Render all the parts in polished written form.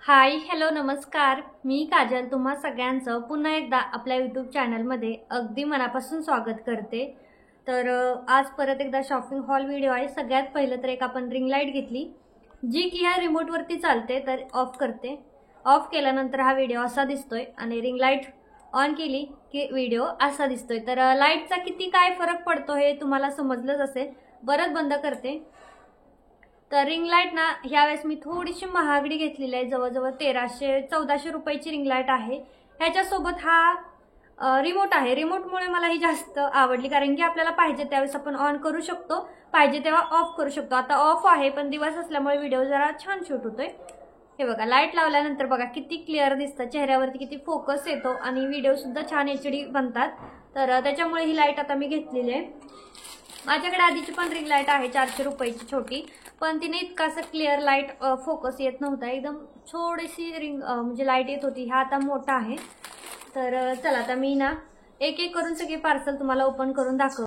Hi hello नमस्कार, मी काजल तुम्हा सगळ्यांचं पुन्हा एकदा आपल्या यूट्यूब चॅनलमध्ये अगदी मनापासून स्वागत करते। तर आज परत एकदा शॉपिंग हॉल व्हिडिओ आहे। सगळ्यात पहिलं तर एक आपण रिंग लाईट घेतली जी की ह्या रिमोटवरती चालते, तर ऑफ करते। ऑफ केल्यानंतर हा व्हिडिओ असा दिसतोय आणि रिंग लाईट ऑन केली की व्हिडिओ असा दिसतोय। तर लाईटचा किती काय फरक पडतो हे तुम्हाला समजलंच असेल। परत बंद करते। तर रिंग लाईट ना ह्यावेळेस मी थोडीशी महागडी घेतलेली आहे, जवळजवळ 1300-1400 रुपयाची रिंग लाईट आहे। ह्याच्यासोबत हा रिमोट आहे। रिमोटमुळे मला ही जास्त आवडली, कारण की आपल्याला पाहिजे त्यावेळेस आपण ऑन करू शकतो, पाहिजे तेव्हा ऑफ करू शकतो। आता ऑफ आहे पण दिवस असल्यामुळे व्हिडिओ जरा छान शूट होतोय। हे बघा, लाईट लावल्यानंतर बघा किती क्लिअर दिसतं, चेहऱ्यावरती किती फोकस येतो आणि व्हिडिओ सुद्धा छान HD बनतात। तर त्याच्यामुळे ही लाईट आता मी घेतलेली आहे। माझ्याकडे आधीची पण रिंग लाईट आहे 400 रुपयाची छोटी, पण तिने इतका असं क्लिअर लाईट फोकस येत नव्हता, एकदम थोडीशी रिंग म्हणजे लाईट येत होती। हा आता मोठा आहे। तर चला आता मी ना एक एक करून सगळे पार्सल तुम्हाला ओपन करून दाखव।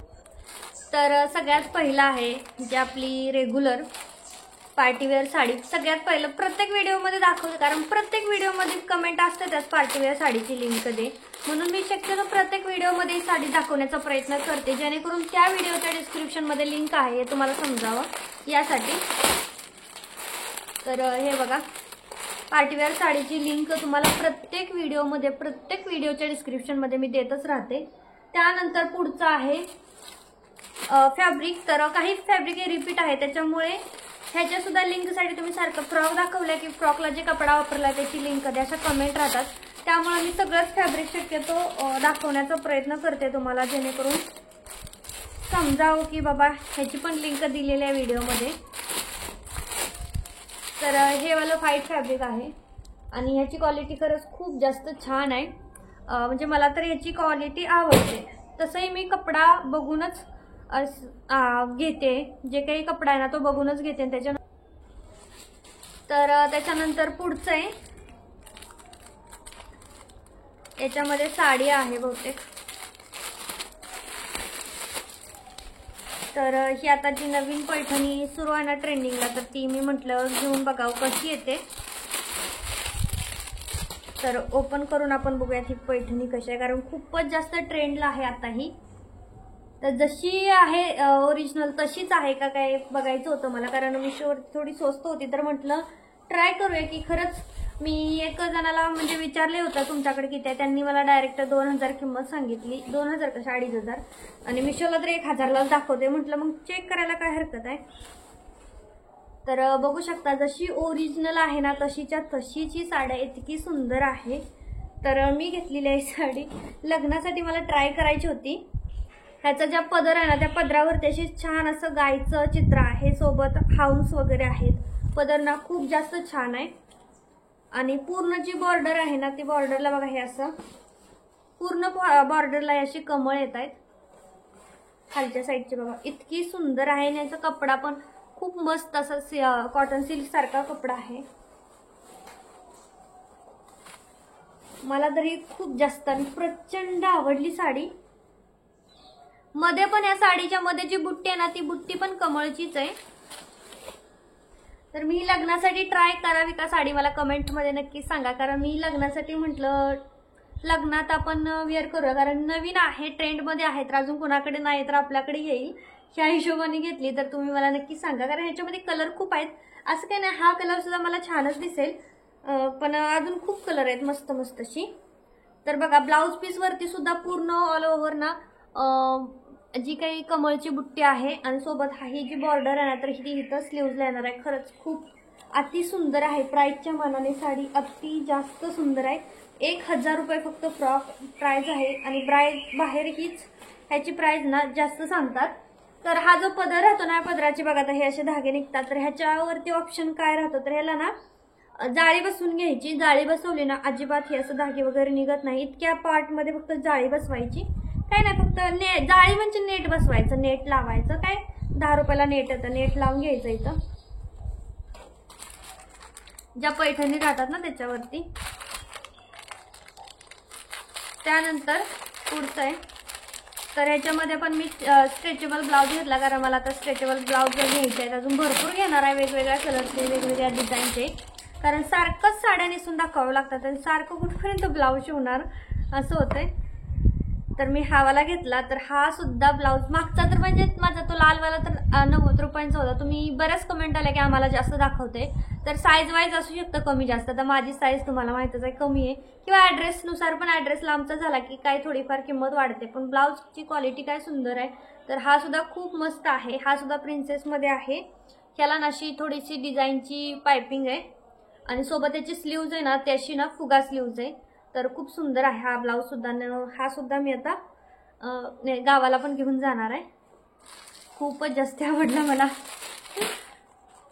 तर सगळ्यात पहिला आहे म्हणजे आपली रेग्युलर पार्टीवेअर साडी। सगळ्यात पहिलं प्रत्येक व्हिडिओमध्ये दाखवते, कारण प्रत्येक व्हिडिओमध्ये कमेंट असते त्याच पार्टीवेअर साडीची लिंक दे, म्हणून मी शक्यतो प्रत्येक व्हिडिओमध्ये साडी दाखवण्याचा प्रयत्न करते, जेणेकरून त्या व्हिडिओच्या डिस्क्रिप्शनमध्ये लिंक आहे हे तुम्हाला समजावं यासाठी। तर हे बघा, पार्टीवेअर साडीची लिंक तुम्हाला प्रत्येक व्हिडिओमध्ये प्रत्येक व्हिडिओच्या डिस्क्रिप्शनमध्ये मी देतच राहते। त्यानंतर पुढचा आहे फॅब्रिक। तर काही फॅब्रिक हे रिपीट आहे, त्याच्यामुळे ह्याच्या सुद्धा लिंकसाठी तुम्ही सारखं फ्रॉक दाखवलं की फ्रॉकला जे कपडा वापरला त्याची लिंक द्या, अशा कमेंट राहतात। त्यामुळे मी सगळंच फॅब्रिक शक्यतो दाखवण्याचा प्रयत्न करते तुम्हाला, जेणेकरून समजावं की बाबा ह्याची पण लिंक दिलेली आहे व्हिडिओमध्ये। तर हे वालं व्हाईट फॅब्रिक आहे आणि ह्याची क्वालिटी खरंच खूप जास्त छान आहे। म्हणजे मला तर ह्याची क्वालिटी आवडते। तसंही मी कपडा बघूनच घेते, जे काही कपडा आहे ना तो बघूनच घेते। त्याच्यानंतर पुढचं आहे, याच्यामध्ये साडी आहे बहुतेक। तर ही आता जी नवीन पैठणी सुरू आहे ना ट्रेंडिंगला, तर ती मी म्हटलं घेऊन बघावं कशी येते। तर ओपन करून आपण बघूयात ही पैठणी कशी आहे, कारण खूपच जास्त ट्रेंडला आहे आता ही। तर जशी आहे ओरिजिनल तशीच आहे का काय बघायचं होतं मला, कारण मीशोवर थोडी स्वस्त होती, तर म्हटलं ट्राय करूया की खरंच। मी एक जणाला म्हणजे विचारले होतं तुमच्याकडे किती आहे, त्यांनी मला डायरेक्ट 2000 किंमत सांगितली। 2000 का 2500, आणि मीशोला तर 1000लाच दाखवते। म्हटलं मग चेक करायला काय हरकत आहे। तर बघू शकता जशी ओरिजिनल आहे ना तशीच्या तशीच ही साडी इतकी सुंदर आहे। तर मी घेतलेली आहे साडी, लग्नासाठी मला ट्राय करायची होती। ह्याचा ज्या पदर आहे ना त्या पदरावरती अशी छान असं गायचं चित्र आहे, सोबत हाऊस वगैरे आहेत। पदर ना खूप जास्त छान आहे आणि पूर्ण जी बॉर्डर आहे ना ती बॉर्डरला बघा, हे असं पूर्ण बॉर्डरला अशी कमळ येत आहेत खालच्या साईडची। बघा इतकी सुंदर आहे आणि याचा कपडा पण खूप मस्त असा कॉटन सिल्क सारखा कपडा आहे। मला तरी खूप जास्त आणि प्रचंड आवडली साडी। मध्ये पण या साडीच्या मध्ये जी बुट्टी आहे ना ती बुट्टी पण कमळचीच आहे। तर मी लग्नासाठी ट्राय करावी का साडी, मला कमेंट मध्ये नक्की सांगा, कारण मी लग्नासाठी म्हटलं लग्नात आपण वेअर करूया, कारण नवीन आहे ट्रेंड मध्ये आहे, तर अजून कोणाकडे नाही तर आपल्याकडे येईल ह्या हिशोबाने घेतली। तर तुम्ही मला नक्की सांगा, कारण ह्याच्यामध्ये कलर खूप आहेत। असं काही नाही, हा कलर सुद्धा मला छानच दिसेल, पण अजून खूप कलर आहेत मस्त मस्त अशी। तर बघा ब्लाउज पीस वरती सुद्धा पूर्ण ऑल ओव्हर ना जी काही कमळची बुट्टी आहे आणि सोबत ही जी बॉर्डर आहे ना तर ही इथं स्लीव्हजला येणार आहे। खरंच खूप अति सुंदर आहे, प्राइसच्या मानाने साडी अति जास्त सुंदर आहे। 1000 रुपये फक्त फ्रॉक प्राइस आहे, आणि बाहेर हीच ह्याची प्राइस ना जास्त सांगतात। तर हा जो पदर राहतो ना पदराची बघा आता हे असे धागे निघतात, तर ह्याच्यावरती ऑप्शन काय राहतं, तर ह्याला ना जाळी बसवून घ्यायची। जाळी बसवली ना अजिबात हे असं धागे वगैरे निघत नाही, इतक्या पार्ट मध्ये फक्त जाळी बसवायची, काय नाही फक्त जाळी म्हणजे नेट बसवायचं, नेट लावायचं, काय 10 रुपयाला नेट येतं, नेट लावून घ्यायचं इथं ज्या पैठणी राहतात ना त्याच्यावरती। त्यानंतर पुढचं आहे, तर ह्याच्यामध्ये पण मी स्ट्रेचेबल ब्लाउज घेतला, कारण मला आता स्ट्रेचेबल ब्लाउज घ्यायचे आहेत, अजून भरपूर घेणार आहे वेगवेगळ्या कलरचे वेगवेगळ्या डिझाईनचे, कारण सारखंच साड्या नेसून दाखवावं लागतात आणि सारखं कुठपर्यंत ब्लाऊज शिवणार असं होतंय. तर मी हा वाला घेतला. तर हा सुद्धा ब्लाऊज मागचा तर म्हणजे माझा तो लालवाला तर 90 रुपयांचा होता. तुम्ही बऱ्याच कमेंट आल्या की आम्हाला जास्त दाखवते, तर साईज वाईज असू शकतं कमी जास्त. तर माझी साईज तुम्हाला माहितच आहे कमी आहे, किंवा ॲड्रेसनुसार पण ॲड्रेस लांबचा झाला की काय थोडीफार किंमत वाढते. पण ब्लाऊजची क्वालिटी काय सुंदर आहे. तर हा सुद्धा खूप मस्त आहे. हा सुद्धा प्रिन्सेसमध्ये आहे. ह्याला नाशी थोडीशी डिझाईनची पायपिंग आहे आणि सोबत त्याची स्लीव्ज आहे ना त्याची ना फुगा स्लीव्ज आहे. तर खूप सुंदर आहे हा ब्लाऊज सुद्धा. हा सुद्धा मी आता गावाला पण घेऊन जाणार आहे. खूपच जास्त आवडला मला.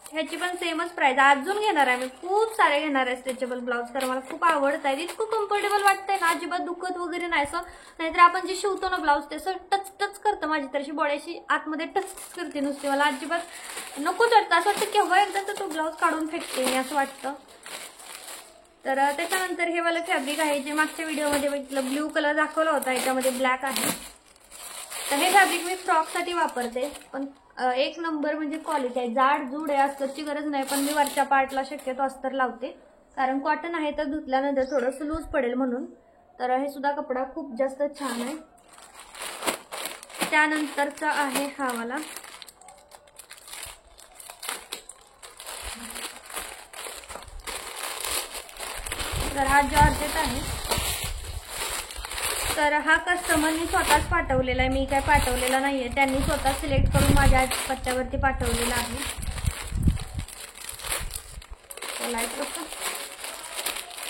ह्याची पण सेमच प्राइस. अजून घेणार आहे मी, खूप सारे घेणार आहे स्ट्रेचेबल ब्लाऊज, कारण मला खूप आवडत आहे. इतकं कम्फर्टेबल वाटतंय ना, अजिबात दुखत वगैरे नाही. असं नाहीतर आपण जे शिवतो ना ब्लाऊज त्याचं टच टच करतं माझी, तर अशी बॉडीशी आतमध्ये टच करते नुसती. मला अजिबात नकोच वाटतं. असं वाटतं केव्हा एकदा तर तो ब्लाऊज काढून फेकते मी असं वाटतं. तर त्याच्यानंतर हे वाला फॅब्रिक आहे जे मागच्या व्हिडिओमध्ये बघितलं, ब्ल्यू कलर दाखवला होता, याच्यामध्ये ब्लॅक आहे. तर हे फॅब्रिक मी फ्रॉकसाठी वापरते, पण एक नंबर म्हणजे क्वालिटी आहे. जाड जूड आहे, अस्तरची गरज नाही, पण मी वरच्या पार्टला शक्यतो अस्तर लावते, कारण कॉटन आहे तर धुतल्यानंतर थोडंसं लूज पडेल म्हणून. तर हे सुद्धा कपडा खूप जास्त छान आहे. त्यानंतरचा आहे हा वाला. तर हा जॉर्जेट आहे. तर हा कस्टमरनी स्वतःच पाठवलेला आहे, मी काय पाठवलेला नाहीये. त्यांनी स्वतः सिलेक्ट करून माझ्या पत्त्यावरती पाठवलेला आहे.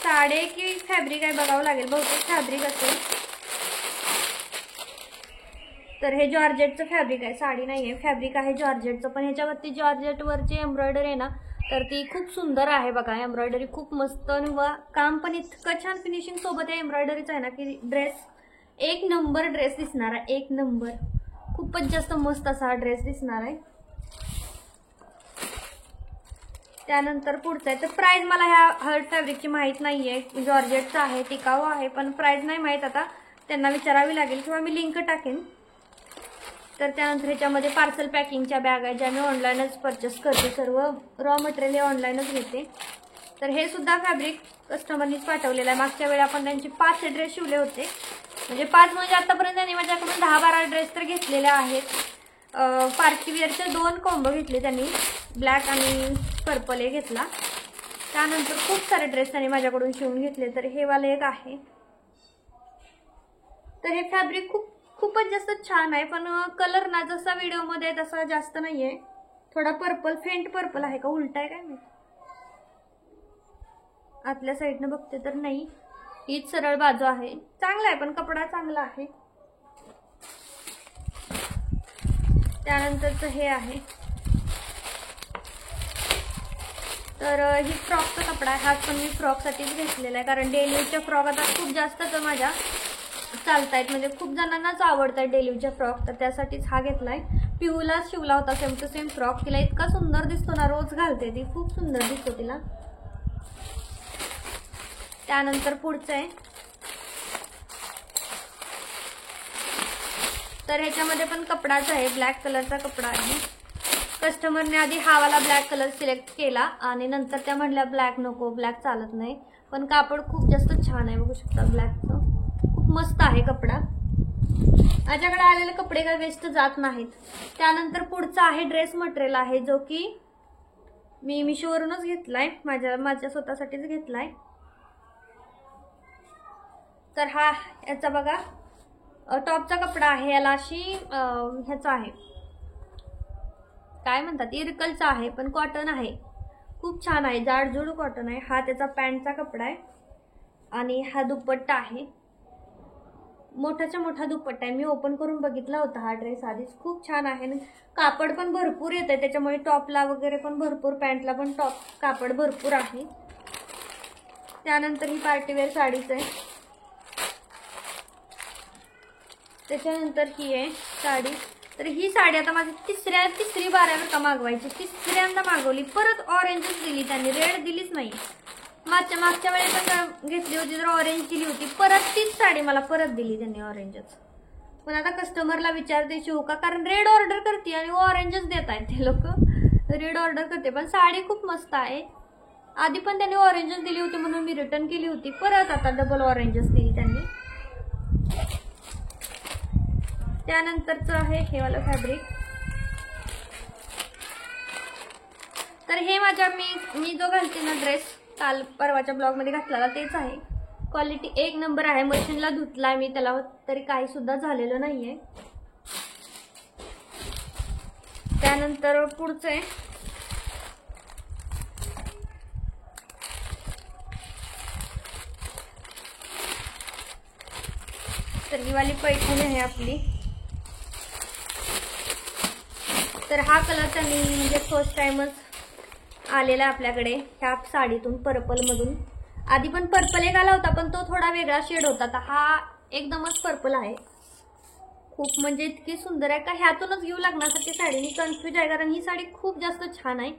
साडे की फॅब्रिक आहे बघावं लागेल, बहुतेक फॅब्रिक असेल. तर हे जॉर्जेटचं फॅब्रिक आहे, साडी नाही आहे, फॅब्रिक आहे जॉर्जेटचं. पण ह्याच्यावरती जॉर्जेटवरची एम्ब्रॉयडरी आहे ना, तर ती खूप सुंदर आहे बघा. एम्ब्रॉयडरी खूप मस्त आणि काम पण इतकं छान फिनिशिंग सोबत आहे एम्ब्रॉयडरीचं आहे ना, की ड्रेस एक नंबर ड्रेस दिसणार आहे. एक नंबर, खूपच जास्त मस्त असा हा ड्रेस दिसणार आहे. त्यानंतर पुढचं आहे. तर प्राइस मला ह्या हर्ट फॅब्रिकची माहीत नाही आहे. जॉर्जेटचं आहे, टिकाऊ आहे, पण प्राइस नाही माहीत. आता त्यांना विचारावी लागेल किंवा मी लिंक टाकेन. तर त्यानंतर ह्याच्यामध्ये पार्सल पॅकिंगच्या बॅग आहे, ज्या मी ऑनलाईनच परचेस करते. सर्व रॉ मटेरियल ऑनलाईनच घेते. तर हे सुद्धा फॅब्रिक कस्टमरनीच पाठवलेलं आहे. मागच्या वेळी आपण त्यांचे 5 ड्रेस शिवले होते, म्हणजे 5 म्हणजे आतापर्यंत त्यांनी माझ्याकडून 10-12 ड्रेस तर घेतलेले आहेत. पार्टीवेअरचे 2 कॉम्बो घेतले त्यांनी, ब्लॅक आणि पर्पल एक घेतला. त्यानंतर खूप सारे ड्रेस त्यांनी माझ्याकडून शिवून घेतले. तर हे वाले एक आहे. तर हे फॅब्रिक खूपच जास्त छान आहे, पण कलर ना जसा व्हिडिओमध्ये आहे तसा जास्त नाहीये. थोडा पर्पल, फेंट पर्पल आहे का उलटा आहे काय मी आतल्या साईडनं बघते तर नाही, हीच सरळ बाजू आहे. चांगला आहे, पण कपडा चांगला आहे. त्यानंतरचं हे आहे. तर ही फ्रॉकचा कपडा आहे. हाच पण मी फ्रॉकसाठीच घेतलेला आहे, कारण डेलीच्या फ्रॉक आता खूप जास्तच माझ्या चालतायत, म्हणजे खूप जणांनाच आवडतात डेलीच्या फ्रॉक. तर त्यासाठीच हा घेतलाय. पिहूला शिवला होता सेम टू सेम फ्रॉक. तिला इतका सुंदर दिसतो ना, रोज घालते ती, खूप सुंदर दिसतो तिला. त्यानंतर पुढचं आहे. तर ह्याच्यामध्ये पण कपडाच आहे, ब्लॅक कलरचा कपडा आहे. कस्टमरने आधी हा वाला ब्लॅक कलर सिलेक्ट केला आणि नंतर त्या म्हटल्या ब्लॅक नको, ब्लॅक चालत नाही. पण कापड खूप जास्त छान आहे, बघू शकता ब्लॅकचं. खूप मस्त आहे कपडा. माझ्याकडे आलेले कपडे काय वेस्ट जात नाहीत. त्यानंतर पुढचा आहे ड्रेस मटेरियल आहे, जो की मी मिशोवरूनच घेतलाय, माझ्या स्वतःसाठीच घेतलाय. तर हा याचा बघा टॉपचा कपडा आहे. याला अशी ह्याचा आहे, काय म्हणतात, इरकलचा आहे, पण कॉटन आहे. खूप छान आहे, जाडजूड कॉटन आहे. हा त्याचा पॅन्टचा कपडा आहे आणि हा दुपट्टा आहे. मोठाच्या मोठा दुपट्टा आहे. मी ओपन करून बघितला होता हा ड्रेस आधीच. खूप छान आहे, कापड पण भरपूर येत आहे त्याच्यामुळे. टॉपला वगैरे पण भरपूर, पॅन्टला पण कापड भरपूर आहे. त्यानंतर ही पार्टीवेअर साडीच आहे. त्याच्यानंतर ही आहे साडी. तर ही साडी आता माझी तिसरी बारावर का मागवायची, तिसऱ्यांदा मागवली. परत ऑरेंजच दिली त्यांनी, रेड दिलीच नाही. मागच्या वेळेस पण घेतली होती तर ऑरेंज दिली होती, परत तीच साडी मला परत दिली त्यांनी ऑरेंजच. पण आता कस्टमरला विचारते शिवू का, कारण रेड ऑर्डर करते आणि ऑरेंजच देत आहेत ते लोक. रेड ऑर्डर करते, पण साडी खूप मस्त आहे. आधी पण त्यांनी ऑरेंजच दिली होती म्हणून मी रिटर्न केली होती, परत आता डबल ऑरेंजच दिली त्यांनी. त्यानंतरचं आहे हे वाला फॅब्रिक. तर हे माझ्या मी जो घालते ना ड्रेस, काल परवाच्या ब्लॉग मध्ये घातलेला तेच आहे. क्वालिटी एक नंबर आहे. मशीनला धुतलाय मी त्याला, तरी काही सुद्धा झालेलं नाहीये. त्यानंतर पुढचं आहे तर ही वाली पैठणी आहे आपली. तर हा कलर त्यांनी म्हणजे फर्स्ट टाइमच आलेला आपल्याकडे ह्या साडीतून, पर्पल मधून. आधी पण पर्पल एक आला होता पण तो थोडा वेगळा शेड होता. तर हा एकदमच पर्पल आहे. खूप म्हणजे इतकी सुंदर आहे का ह्यातूनच घेऊ लागण्यासाठी साडी. मी कन्फ्युज आहे कारण ही साडी खूप जास्त छान आहे,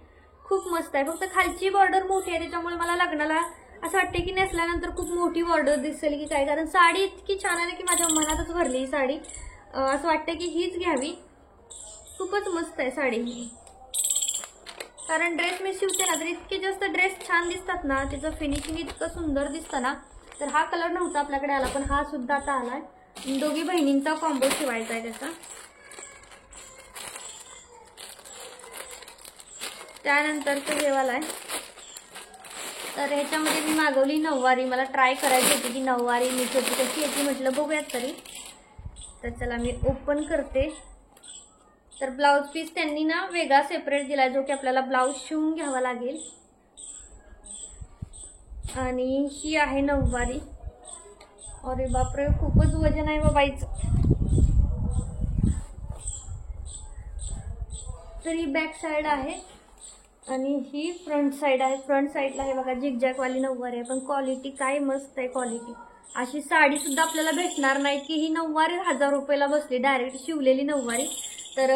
खूप मस्त आहे. फक्त खालची बॉर्डर मोठी आहे त्याच्यामुळे मला लग्नाला असं वाटते की नेसल्यानंतर खूप मोठी बॉर्डर दिसेल की काय, कारण साडी इतकी छान आहे की माझ्या मनातच भरली ही साडी. असं वाटतं की हीच घ्यावी. खूपच मस्त आहे साडी ही. कारण ड्रेस मी शिवते ना तर इतके जास्त ड्रेस छान दिसतात ना, त्याचं फिनिशिंग इतकं सुंदर दिसतं ना. तर हा कलर नव्हता आपल्याकडे आला पण हा सुद्धा आता आलाय. दोघी बहिणींचा कॉम्बो शिवायचा आहे त्याचा. त्यानंतरचं हे वाला आहे. तर ह्याच्यामध्ये मी मागवली नऊवारी. मला ट्राय करायची होती की नऊवारी मीशोची कशी याची, म्हटलं बघूयात तरी. तर चला मी ओपन करते. तर ब्लाउज पीस त्यांनी ना वेगळा सेपरेट दिलाय जो की आपल्याला ब्लाउज शिवून घ्यावा लागेल. आणि ही आहे नऊवारी. अरे बापरे खूपच वजन आहे बाबाईचं. तर ही बॅक साइड आहे आणि ही फ्रंट साइड आहे. फ्रंट साइडला हे बघा झिगझॅग वाली नऊवारी आहे, पण क्वालिटी काय मस्त आहे क्वालिटी. अशी साडी सुद्धा आपल्याला भेटणार नाही की ही नऊवारी 1000 रुपयाला बसली, डायरेक्ट शिवलेली नऊवारी. तर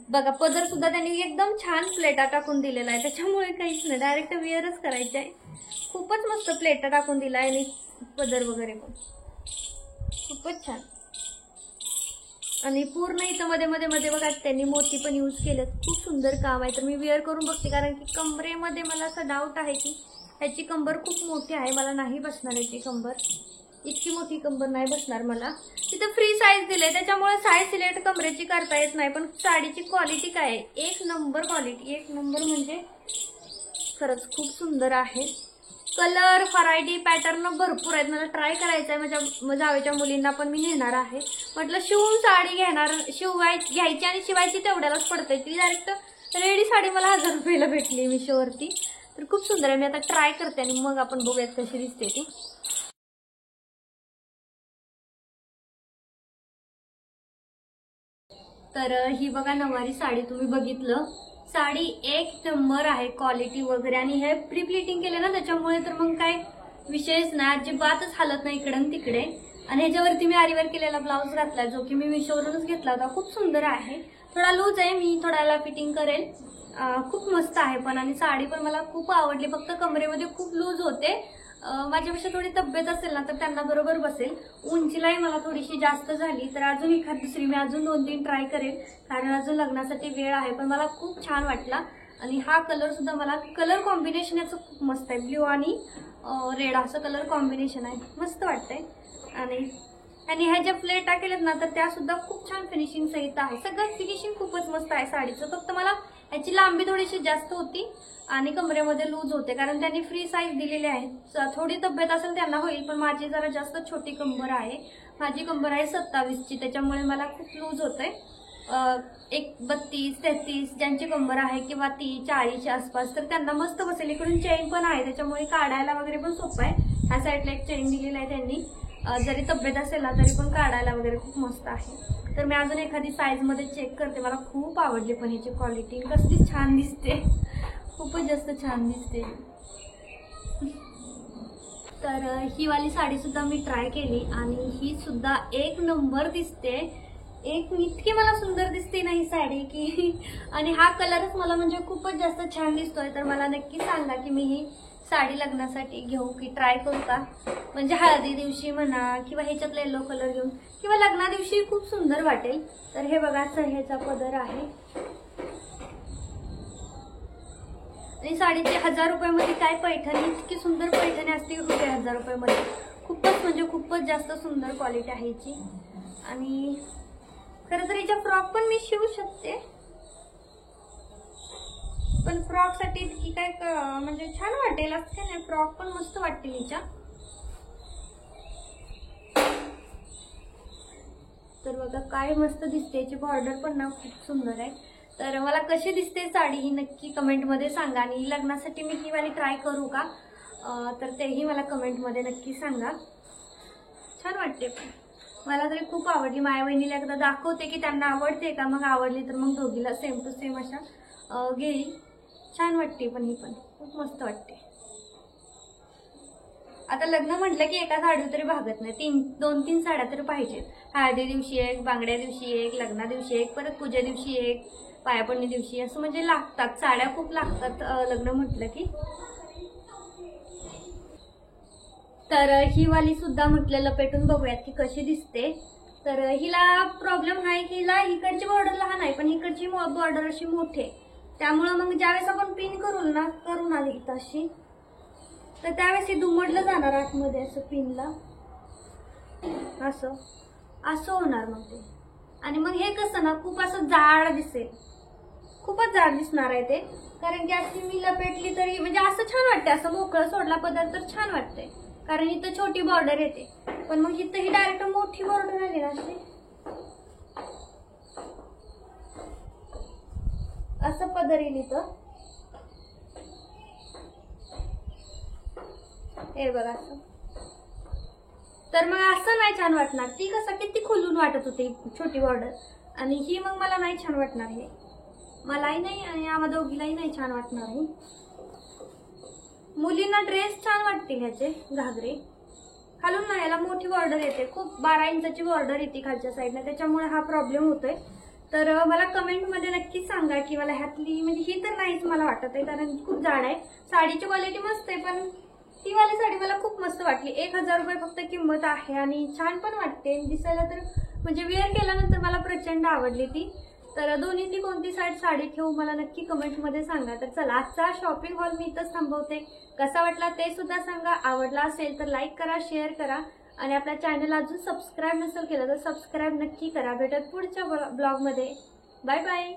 बघा पदर सुद्धा त्यांनी एकदम छान प्लेटा टाकून दिलेला आहे, त्याच्यामुळे काहीच नाही, डायरेक्ट वेअरच करायचे आहे. खूपच मस्त प्लेटा टाकून दिला आहे आणि पदर वगैरे पण खूपच छान. आणि पूर्ण इथं मध्ये मध्ये मध्ये बघा त्यांनी मोती पण यूज केलेत. खूप सुंदर काम आहे. तर मी वेअर करून बघते कारण की कमरेमध्ये मला असा डाऊट आहे की ह्याची कंबर खूप मोठी आहे, मला नाही बसणार याची कंबर. इतकी मोठी कंबर नाही बसणार मला. तिथं फ्री साईज दिले त्याच्यामुळे साईज सिलेक्ट कमरेची करता येत नाही. पण साडीची क्वालिटी काय आहे, एक नंबर क्वालिटी, एक नंबर म्हणजे खरंच खूप सुंदर आहे. कलर व्हरायटी पॅटर्न भरपूर आहेत. मला ट्राय करायचं आहे. माझ्या जावेच्या मुलींना पण मी नेणार आहे. म्हटलं शिवून साडी घेणार, घ्यायची आणि शिवायची तेवढ्यालाच पडते. ती डायरेक्ट रेडी साडी मला 1000 रुपयाला भेटली मिशोवरती. तर खूप सुंदर आहे. मी आता ट्राय करते आणि मग आपण बघूयात कशी दिसते ती. तर ही बघा नऊवारी साडी तुम्ही बघितलं. साडी एक नंबर आहे क्वालिटी वगैरे. आणि हे प्री प्लीटिंग केले ना त्याच्यामुळे तर मग काय विषयच नाही, अजिबातच हालत नाही इकडे तिकडे. आणि ह्याच्यावरती मी आरीवर केलेला ब्लाऊज घातला जो की मी मिशोवरूनच घेतला होता. खूप सुंदर आहे. थोडा लूज आहे, मी थोड्याला फिटिंग करेल. खूप मस्त आहे पण. आणि साडी पण मला खूप आवडली. फक्त कमरेमध्ये खूप लूज होते. माझ्यापेक्षा थोडी तब्येत असेल ना तर त्यांना बरोबर बसेल. उंचीलाही मला थोडीशी जास्त झाली तर अजून एखाद दुसरी मी अजून 2-3 ट्राय करेल कारण अजून लग्नासाठी वेळ आहे. पण मला खूप छान वाटला. आणि हा कलर सुद्धा मला, कलर कॉम्बिनेशन याचं खूप मस्त आहे. ब्ल्यू आणि रेड असं कलर कॉम्बिनेशन आहे, मस्त वाटतंय. आणि ह्या ज्या प्लेटा केल्यात ना तर त्या सुद्धा खूप छान फिनिशिंग सहित आहे. सगळं फिनिशिंग खूपच मस्त आहे साडीचं. फक्त मला ह्याची लांबी थोडीशी जास्त होती आणि कमरेमध्ये लूज होते कारण त्यांनी फ्री साईज दिलेली आहे. थोडी तब्येत असेल त्यांना होईल पण माझी जरा जास्त छोटी कंबर आहे. माझी कंबर आहे 27ची, त्याच्यामुळे मला खूप लूज होतंय. एक 32-33 ज्यांची कंबर आहे किंवा 30-40च्या आसपास तर त्यांना मस्त बसेल. इकडून चेन पण आहे त्याच्यामुळे काढायला वगैरे पण सोपं आहे. ह्या साईडला एक चेन दिलेला आहे त्यांनी, जरी तब्येत असेल ना तरी पण काढायला वगैरे खूप मस्त आहे. तर मी अजून एखादी साईज मध्ये चेक करते. मला खूप आवडली पण ह्याची क्वालिटी कसली छान दिसते, खूपच जास्त छान दिसते. तर ही वाली साडी सुद्धा मी ट्राय केली आणि ही सुद्धा एक नंबर दिसते. इतकी मला सुंदर दिसते ना ही साडी की आणि हा कलरच मला म्हणजे खूपच जास्त छान दिसतोय. तर मला नक्की सांगा की मी ही साडी लग्नासाठी घेऊ की ट्राय करू का, म्हणजे हळदी दिवशी म्हणा किंवा ह्याच्यातला येलो कलर घेऊन किंवा लग्ना दिवशी खूप सुंदर वाटेल. तर हे बघा ह्याचा पदर आहे. आणि साडीचे 1000 रुपयामध्ये काय पैठणी, इतकी सुंदर पैठणी असते 1000 रुपयामध्ये. खूपच म्हणजे खूपच जास्त सुंदर क्वालिटी आहे हिची. आणि खरं तर हिच्या फ्रॉक पण मी शिवू शकते, पण फ्रॉक साठी इतकी काय म्हणजे छान वाटेल असं नाही. फ्रॉक पण मस्त वाटते हिच्या. तर बघा काय मस्त दिसते, याची बॉर्डर पण ना खूप सुंदर आहे. तर मला कशी दिसते साडी ही नक्की कमेंटमध्ये सांगा. आणि लग्नासाठी मी ही वाली ट्राय करू का, तर तेही मला कमेंटमध्ये नक्की सांगा. छान वाटते, पण मला तरी खूप आवडली. माझ्या बहिणीला एकदा दाखवते की त्यांना आवडते का, मग आवडली तर मग दोघीला सेम टू सेम अशा घेईल. छान वाटते, पण ही पण खूप मस्त वाटते. आता लग्न म्हटलं की एका साडी तरी भागत नाही, 2-3 साड्या तरी पाहिजेत. हळदी दिवशी एक, बांगड्या दिवशी एक, लग्ना दिवशी एक, परत पूजा दिवशी एक, पायापडणी दिवशी, असं म्हणजे लागतात साड्या, खूप लागतात लग्न म्हटलं की. तर ही वाली सुद्धा म्हटलं लपेटून बघूयात की कशी दिसते. तर हिला प्रॉब्लेम आहे की हिला इकडची बॉर्डर लहान आहे, पण इकडची बॉर्डर अशी मोठी आहे. त्यामुळं मग ज्यावेळेस आपण पिन करून आली तशी, तर त्यावेळेस ही दुमडलं जाणार आतमध्ये असं पिनला, असं असं होणार मग ते. आणि मग हे कसं ना खूप असं जाड दिसेल, खूपच जाड दिसणार आहे ते. कारण की अशी मी लपेटली तरी म्हणजे असं छान वाटते, असं मोकळं सोडला पदार्थ तर छान वाटते, कारण इथं छोटी बॉर्डर येते. पण मग इथं ही डायरेक्ट मोठी बॉर्डर आली ना अशी, असं पदर येईल इथं. हे बघा असं. तर मग असं नाही छान वाटणार. ती कसं किती खुलून वाटत होती छोटी बॉर्डर, आणि ही मग मला नाही छान वाटणार. हे मलाही नाही आणि आम्हा दोघीलाही नाही छान वाटणार आहे. मुलींना ड्रेस छान वाटतील ह्याचे घागरे. खालून ना याला मोठी बॉर्डर येते, खूप 12 इंचाची बॉर्डर येते खालच्या साईडला, त्याच्यामुळे हा प्रॉब्लेम होतोय. तर मला कमेंटमध्ये नक्कीच सांगा की मला ह्यातली म्हणजे ही तर नाहीच मला वाटत आहे, कारण खूप जाड आहे. साडीची क्वालिटी मस्त आहे, पण ती वाली साडी मला खूप मस्त वाटली. 1000 रुपये फक्त किंमत आहे आणि छान पण वाटते दिसायला. तर म्हणजे वेअर केल्यानंतर मला प्रचंड आवडली ती. तर दोन्हीतली कोणती साडी ठेवू मला नक्की कमेंटमध्ये सांगा. तर चला, आजचा शॉपिंग हॉल मी इथंच थांबवते. कसा वाटला ते सुद्धा सांगा. आवडला असेल तर लाईक करा, शेअर करा, आणि आपल्या चॅनल अजून सबस्क्राईब नसेल केलं तर सबस्क्राईब नक्की करा. भेटत पुढच्या ब्लॉगमध्ये. Bye bye.